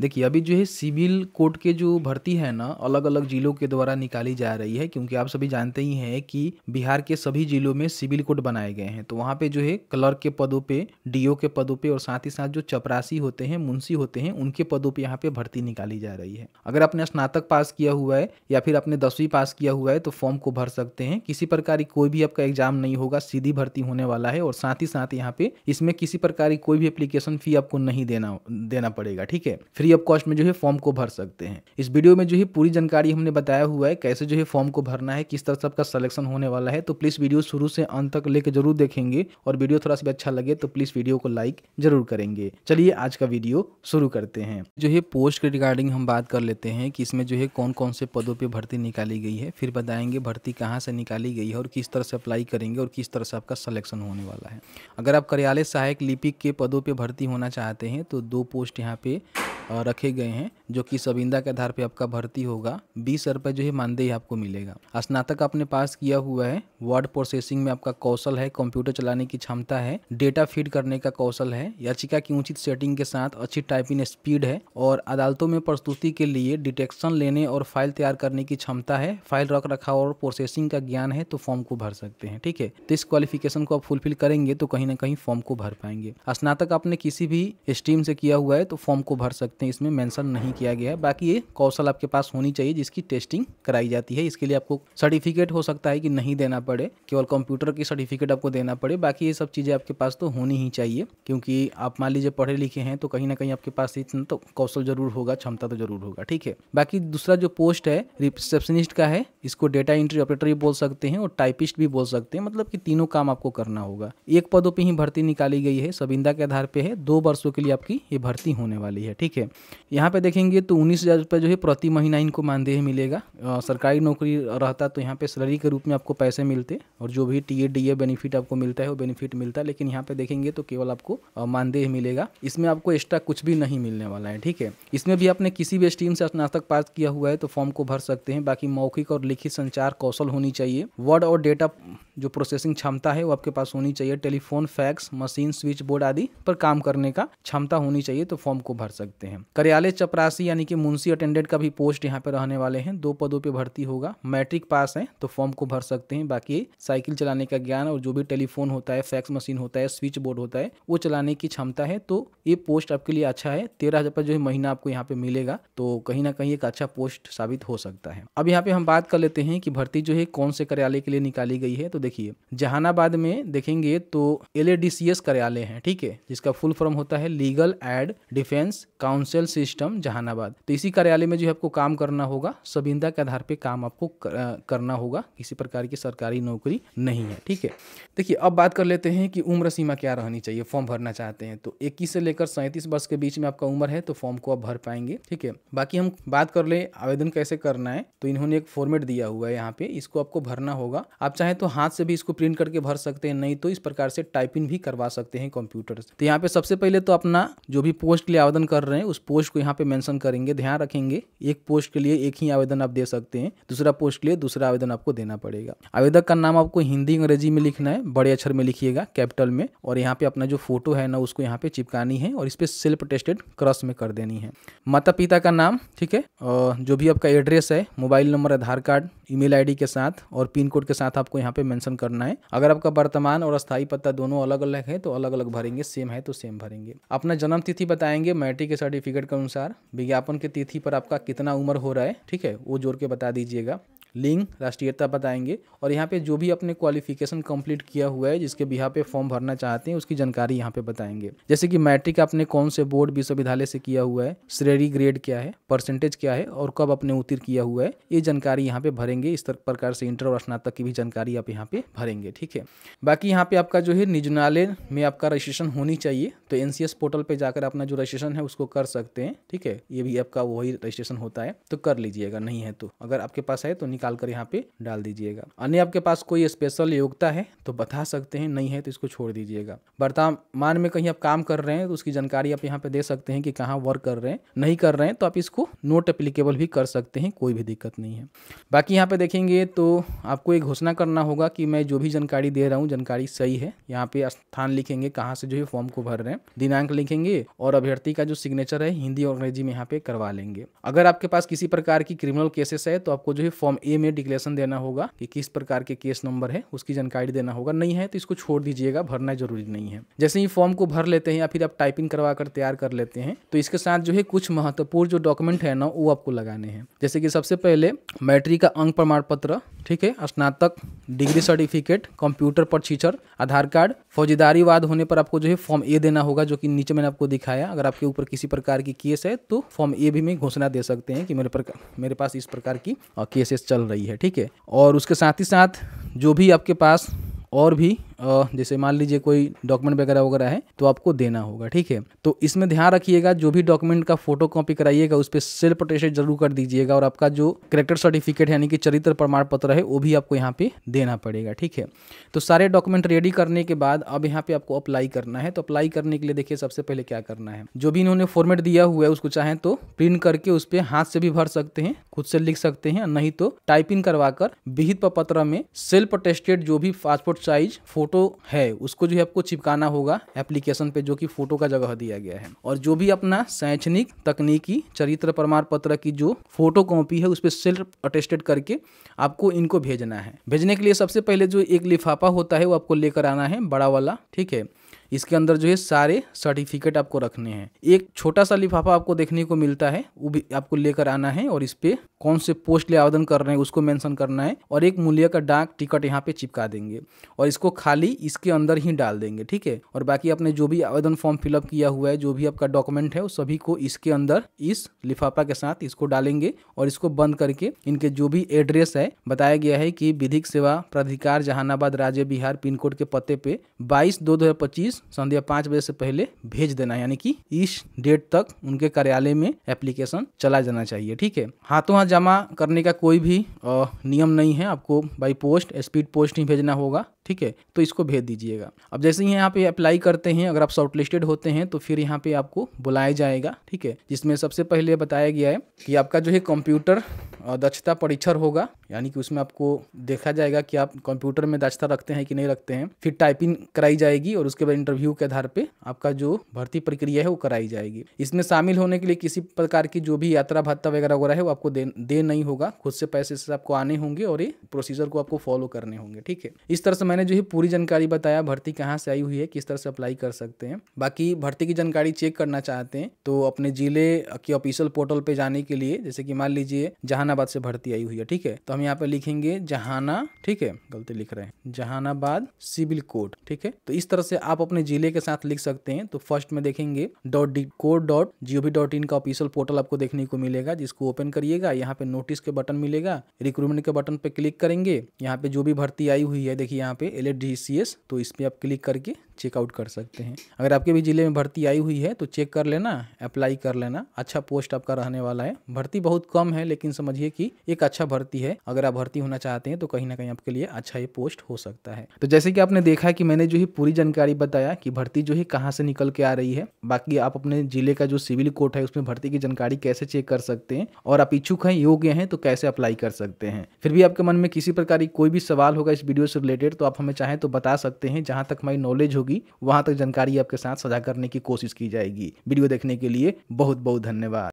देखिए, अभी जो है सिविल कोड के जो भर्ती है ना, अलग-अलग जिलों के द्वारा निकाली जा रही है, क्योंकि आप सभी जानते ही हैं कि बिहार के सभी जिलों में सिविल कोड बनाए गए हैं। तो वहाँ पे जो है क्लर्क के पदों पे, डीओ के पदों पे और साथ ही साथ जो चपरासी होते हैं, मुंशी होते हैं, उनके पदों पे यहाँ पे भर्ती निकाली जा रही है। अगर आपने स्नातक पास किया हुआ है या फिर आपने 10वीं पास किया हुआ है तो फॉर्म को भर सकते हैं। किसी प्रकार की कोई भी आपका एग्जाम नहीं होगा, सीधी भर्ती होने वाला है और साथ ही साथ यहाँ पे इसमें किसी प्रकार की कोई भी एप्लीकेशन फी आपको नहीं देना पड़ेगा। ठीक है, फ्री ऑफ कॉस्ट में जो है फॉर्म को भर सकते हैं। इस वीडियो में जो है पूरी जानकारी हमने बताया हुआ है, कैसे जो है फॉर्म को भरना है, किस तरह से आपका सिलेक्शन होने वाला है। तो प्लीज वीडियो शुरू से अंत तक लेकर जरूर देखेंगे और वीडियो थोड़ा सा भी अच्छा लगे तो प्लीज वीडियो को लाइक जरूर करेंगे। चलिए आज का वीडियो शुरू करते हैं। जो है पोस्ट के रिगार्डिंग हम बात कर लेते हैं कि इसमें जो है कौन कौन से पदों पे भर्ती निकाली गई है, फिर बताएंगे भर्ती कहाँ से निकाली गई है और किस तरह से अप्लाई करेंगे और किस तरह से आपका सिलेक्शन होने वाला है। अगर आप कार्यालय सहायक लिपिक के पदों पे भर्ती होना चाहते हैं तो 2 पोस्ट यहाँ पे रखे गए हैं, जो कि सविंदा के आधार पे आपका भर्ती होगा। 20 रुपये जो है मानदेय आपको मिलेगा। स्नातक आपने पास किया हुआ है, वर्ड प्रोसेसिंग में आपका कौशल है, कंप्यूटर चलाने की क्षमता है, डेटा फीड करने का कौशल है, याचिका की उचित सेटिंग के साथ अच्छी टाइपिंग स्पीड है और अदालतों में प्रस्तुति के लिए डिटेक्शन लेने और फाइल तैयार करने की क्षमता है, फाइल रख रखाव और प्रोसेसिंग का ज्ञान है, तो फॉर्म को भर सकते हैं। ठीक है, तो इस क्वालिफिकेशन को आप फुलफिल करेंगे तो कहीं ना कहीं फॉर्म को भर पाएंगे। स्नातक आपने किसी भी स्ट्रीम से किया हुआ है तो फॉर्म को भर सकते हैं, इसमें मेंशन नहीं किया गया है। बाकी ये कौशल आपके पास होनी चाहिए जिसकी टेस्टिंग कराई जाती है। इसके लिए आपको सर्टिफिकेट हो सकता है कि नहीं देना पड़े, केवल कंप्यूटर की सर्टिफिकेट आपको देना पड़े। बाकी ये सब चीज़ें आपके पास तो होनी ही चाहिए, क्योंकि आप मान लीजिए पढ़े लिखे हैं तो कहीं ना कहीं आपके पास इतना तो कौशल जरूर होगा, क्षमता तो जरूर होगा। ठीक है, बाकी दूसरा जो पोस्ट है रिसेप्शनिस्ट का है, इसको डेटा एंट्री ऑपरेटर भी बोल सकते हैं और टाइपिस्ट भी बोल सकते हैं, मतलब कि तीनों काम आपको करना होगा। एक पदों पे ही भर्ती निकाली गई है, सविंदा के आधार पे है, 2 वर्षों के लिए आपकी ये भर्ती होने वाली है। ठीक है, यहाँ पे देखेंगे तो 19,000 रुपये जो है प्रति महीना इनको मानदेय मिलेगा। सरकारी नौकरी रहता तो यहाँ पे सैलरी के रूप में आपको पैसे मिलते और जो भी टीए डीए बेनिफिट आपको मिलता है वो बेनिफिट मिलता है, लेकिन यहाँ पे देखेंगे तो केवल आपको मानदेय मिलेगा। इसमें आपको एक्स्ट्रा कुछ भी नहीं मिलने वाला है। ठीक है, इसमें भी आपने किसी भी स्ट्रीम से स्नातक पास किया हुआ है तो फॉर्म को भर सकते हैं। बाकी मौखिक और लिखित संचार कौशल होनी चाहिए, वर्ड और डेटा जो प्रोसेसिंग क्षमता है वो आपके पास होनी चाहिए, telephone, fax machine, switch board आदि पर काम करने का क्षमता होनी चाहिए, तो फॉर्म को भर सकते हैं। कार्यालय चपरासी यानी कि मुंशी अटेंडेंट का भी पोस्ट यहाँ पे रहने वाले हैं, 2 पदों पे भर्ती होगा। मैट्रिक पास है तो फॉर्म को भर सकते हैं। बाकी साइकिल चलाने का ज्ञान और जो भी टेलीफोन होता है, फैक्स मशीन होता है, स्विच बोर्ड होता है, वो चलाने की क्षमता है, तो ये पोस्ट आपके लिए अच्छा है। 13,000 रुपये जो है महीना आपको यहाँ पे मिलेगा, तो कहीं ना कहीं एक अच्छा पोस्ट साबित हो सकता है। अब यहाँ पे हम बात कर लेते हैं कि भर्ती जो है कौन से कार्यालय के लिए निकाली गई है। तो देखिए, जहानाबाद में देखेंगे तो LADCS कार्यालय है। ठीक है, जिसका फुल फॉर्म होता है legal aid defence counsel system Jahanabad. तो इसी कार्यालय में जो है आपको काम करना होगा, सविंदा के आधार पे काम आपको करना होगा, किसी प्रकार की सरकारी नौकरी नहीं है। ठीक है, देखिए अब बात कर लेते हैं कि उम्र सीमा क्या रहनी चाहिए फॉर्म भरना चाहते हैं। तो 21 से लेकर 37 वर्ष के बीच में आपका उम्र है तो फॉर्म को आप भर पाएंगे। ठीक है, बाकी हम बात कर ले आवेदन कैसे करना है, तो इन्होंने एक फॉर्मेट दिया हुआ है यहाँ पे, इसको आपको भरना होगा। आप चाहे तो हाथ से भी इसको प्रिंट करके भर सकते हैं, नहीं तो इस प्रकार से टाइपिंग भी करवा सकते हैं कंप्यूटर से। तो यहाँ पे सबसे पहले तो अपना जो भी पोस्ट के लिए आवेदन कर रहे हैं उस पोस्ट को यहाँ पे मेंशन करेंगे। ध्यान रखेंगे एक पोस्ट के लिए एक ही आवेदन आप दे सकते हैं, दूसरा पोस्ट के लिए दूसरा आवेदन आपको देना पड़ेगा। आवेदक का नाम आपको हिंदी अंग्रेजी में लिखना है, बड़े अक्षर में लिखिएगा, कैपिटल में, और यहाँ पे अपना जो फोटो है ना उसको यहाँ पे चिपकानी है और इस पे सेल्फ टेस्टेड क्रॉस में कर देनी है। माता पिता का नाम, ठीक है, और जो भी आपका एड्रेस है, मोबाइल नंबर, आधार कार्ड, ईमेल आईडी के साथ और पिन कोड के साथ आपको यहाँ पे मेंशन करना है। अगर आपका वर्तमान और अस्थायी पता दोनों अलग अलग है तो अलग अलग भरेंगे, सेम है तो सेम भरेंगे। अपना जन्म तिथि बताएंगे मैट्रिक के सर्टिफिकेट के अनुसार। विज्ञापन की तिथि पर आपका कितना उम्र हो रहा है, ठीक है, वो जोड़ के बता दीजिएगा। लिंग, राष्ट्रीयता बताएंगे और यहाँ पे जो भी अपने क्वालिफिकेशन कंप्लीट किया हुआ है जिसके बिहाफ पे फॉर्म भरना चाहते हैं उसकी जानकारी यहाँ पे बताएंगे। जैसे कि मैट्रिक आपने कौन से बोर्ड विश्वविद्यालय से किया हुआ है, श्रेणी ग्रेड क्या है, परसेंटेज क्या है और कब आपने उत्तीर्ण किया हुआ है, ये जानकारी यहाँ पे भरेंगे। इस प्रकार से इंटर और स्नातक की भी जानकारी आप यहाँ पे भरेंगे। ठीक है, बाकी यहाँ पे आपका जो है निजनालय में आपका रजिस्ट्रेशन होनी चाहिए, तो NCS पोर्टल पे जाकर अपना जो रजिस्ट्रेशन है उसको कर सकते हैं। ठीक है, ये भी आपका वही रजिस्ट्रेशन होता है तो कर लीजिएगा, नहीं है तो अगर आपके पास है तो निकाल निकाल कर यहाँ पे डाल दीजिएगा। अन्य आपके पास कोई स्पेशल योग्यता है तो बता सकते हैं, नहीं है तो इसको छोड़ दीजिएगा। वर्तमान में कहीं आप काम कर रहे हैं तो उसकी जानकारी आप यहाँ पे दे सकते हैं कि कहाँ वर्क कर रहे हैं, नहीं कर रहे हैं तो आप इसको नोट एप्लीकेबल भी कर सकते हैं, कोई भी दिक्कत नहीं है। बाकी यहाँ पे देखेंगे तो आपको एक घोषणा करना होगा कि मैं जो भी जानकारी दे रहा हूँ जानकारी सही है। यहाँ पे स्थान लिखेंगे कहाँ से जो है फॉर्म को भर रहे हैं, दिनांक लिखेंगे और अभ्यर्थी का जो सिग्नेचर है हिंदी और अंग्रेजी में यहाँ पे करवा लेंगे। अगर आपके पास किसी प्रकार की क्रिमिनल केसेस है तो आपको जो है फॉर्म ए में डिक्लेरेशन देना होगा कि किस प्रकार के केस नंबर है, उसकी जानकारी देना होगा। नहीं है तो इसको छोड़ दीजिएगा, भरना जरूरी नहीं है। जैसे ही फॉर्म को भर लेते हैं या फिर आप टाइपिंग करवा कर तैयार कर लेते हैं तो इसके साथ जो है कुछ महत्वपूर्ण जो डॉक्यूमेंट है ना वो आपको लगाने हैं। जैसे कि सबसे पहले मैट्रिक का अंक प्रमाण पत्र, ठीक है, स्नातक डिग्री सर्टिफिकेट, कंप्यूटर प्रशिक्षण, आधार कार्ड। फौजदारी वाद होने पर आपको जो है फॉर्म ए देना होगा, जो कि नीचे मैंने आपको दिखाया। अगर आपके ऊपर किसी प्रकार की केस है तो फॉर्म ए भी में घोषणा दे सकते हैं कि मेरे पास इस प्रकार की केसेस चल रही है, ठीक है। और उसके साथ ही साथ जो भी आपके पास और भी जैसे मान लीजिए कोई डॉक्यूमेंट वगैरह है तो आपको देना होगा, ठीक है। तो इसमें ध्यान रखिएगा जो भी डॉक्यूमेंट का फोटो कॉपी कराइएगा उस पर सेल्फ अटेस्टेड जरूर कर दीजिएगा और आपका जो कैरेक्टर सर्टिफिकेट यानी कि चरित्र प्रमाण पत्र है वो भी आपको यहाँ पे देना पड़ेगा, ठीक है। तो सारे डॉक्यूमेंट रेडी करने के बाद अब यहाँ पे आपको अप्लाई करना है। तो अप्लाई करने के लिए देखिए सबसे पहले क्या करना है, जो भी इन्होंने फॉर्मेट दिया हुआ है उसको चाहें तो प्रिंट करके उस पर हाथ से भी भर सकते हैं, खुद से लिख सकते हैं, नहीं तो टाइपिंग करवाकर विहित पत्र में सेल्फ अटेस्टेड जो भी पासपोर्ट साइज फोटो है उसको जो है आपको चिपकाना होगा एप्लीकेशन पे, जो कि फोटो का जगह दिया गया है। और जो भी अपना शैक्षणिक तकनीकी चरित्र प्रमाण पत्र की जो फोटो कॉपी है उस पर सेल्फ अटेस्टेड करके आपको इनको भेजना है। भेजने के लिए सबसे पहले जो एक लिफाफा होता है वो आपको लेकर आना है, बड़ा वाला, ठीक है। इसके अंदर जो है सारे सर्टिफिकेट आपको रखने हैं। एक छोटा सा लिफाफा आपको देखने को मिलता है, वो भी आपको लेकर आना है और इस पे कौन से पोस्ट लिए आवेदन कर रहे हैं उसको मेंशन करना है और एक मूल्य का डाक टिकट यहाँ पे चिपका देंगे और इसको खाली इसके अंदर ही डाल देंगे, ठीक है। और बाकी आपने जो भी आवेदन फॉर्म फिलअप किया हुआ है, जो भी आपका डॉक्यूमेंट है, वो सभी को इसके अंदर इस लिफाफा के साथ इसको डालेंगे और इसको बंद करके इनके जो भी एड्रेस है बताया गया है कि विधिक सेवा प्राधिकार जहानाबाद राज्य बिहार पिन कोड के पते पे 22/2/2025 संध्या 5 बजे से पहले भेज देना है, यानी कि इस डेट तक उनके कार्यालय में एप्लीकेशन चला जाना चाहिए, ठीक है। हाथों हाथ जमा करने का कोई भी नियम नहीं है, आपको बाई पोस्ट स्पीड पोस्ट ही भेजना होगा, ठीक है। तो इसको भेज दीजिएगा। अब जैसे ही यहाँ पे अप्लाई करते हैं, अगर आप शॉर्टलिस्टेड होते हैं तो फिर यहाँ पे आपको बुलाया जाएगा, ठीक है। जिसमें सबसे पहले बताया गया है कि आपका जो है कंप्यूटर दक्षता परीक्षण होगा, यानी कि उसमें आपको देखा जाएगा कि आप कंप्यूटर में दक्षता रखते हैं कि नहीं रखते हैं। फिर टाइपिंग कराई जाएगी और उसके बाद इंटरव्यू के आधार पे आपका जो भर्ती प्रक्रिया है वो कराई जाएगी। इसमें शामिल होने के लिए किसी प्रकार की जो भी यात्रा भत्ता वगैरह है वो आपको दे नहीं होगा, खुद से पैसे से आपको आने होंगे और ये प्रोसीजर को आपको फॉलो करने होंगे, ठीक है। इस तरह से मैंने जो है पूरी जानकारी बताया, भर्ती कहाँ से आई हुई है, किस तरह से अप्लाई कर सकते हैं। बाकी भर्ती की जानकारी चेक करना चाहते हैं तो अपने जिले के ऑफिशियल पोर्टल पे जाने के लिए, जैसे कि मान लीजिए जहानाबाद से भर्ती आई हुई है, ठीक है, तो हम यहाँ पे लिखेंगे ठीक है, गलती लिख रहे हैं, जहानाबाद सिविल कोड, ठीक है। तो इस तरह से आप अपने जिले के साथ लिख सकते हैं। तो फर्स्ट में देखेंगे .code.gov.in का ऑफिशियल पोर्टल आपको देखने को मिलेगा, जिसको ओपन करिएगा। यहाँ पे नोटिस के बटन मिलेगा, रिक्रूटमेंट के बटन पे क्लिक करेंगे। यहाँ पे जो भी भर्ती आई हुई है देखिए यहाँ पे LHDCS, तो इस पे आप क्लिक करके चेकआउट कर सकते हैं। अगर आपके भी जिले में भर्ती आई हुई है तो चेक कर लेना, अप्लाई कर लेना। अच्छा पोस्ट आपका रहने वाला है। भर्ती बहुत कम है लेकिन समझिए कि एक अच्छा भर्ती है। अगर आप भर्ती होना चाहते हैं तो कहीं ना कहीं आपके लिए अच्छा ये पोस्ट हो सकता है। तो जैसे कि आपने देखा कि मैंने जो है पूरी जानकारी बताया कि भर्ती जो है कहाँ से निकल के आ रही है। बाकी आप अपने जिले का जो सिविल कोड है उसमें भर्ती की जानकारी कैसे चेक कर सकते हैं, और आप इच्छुक हैं, योग्य हैं तो कैसे अप्लाई कर सकते हैं। फिर भी आपके मन में किसी प्रकार की कोई भी सवाल होगा इस वीडियो से रिलेटेड तो आप हमें चाहें तो बता सकते हैं। जहां तक हमारी नॉलेज होगी वहां तक जानकारी आपके साथ साझा करने की कोशिश की जाएगी। वीडियो देखने के लिए बहुत बहुत धन्यवाद।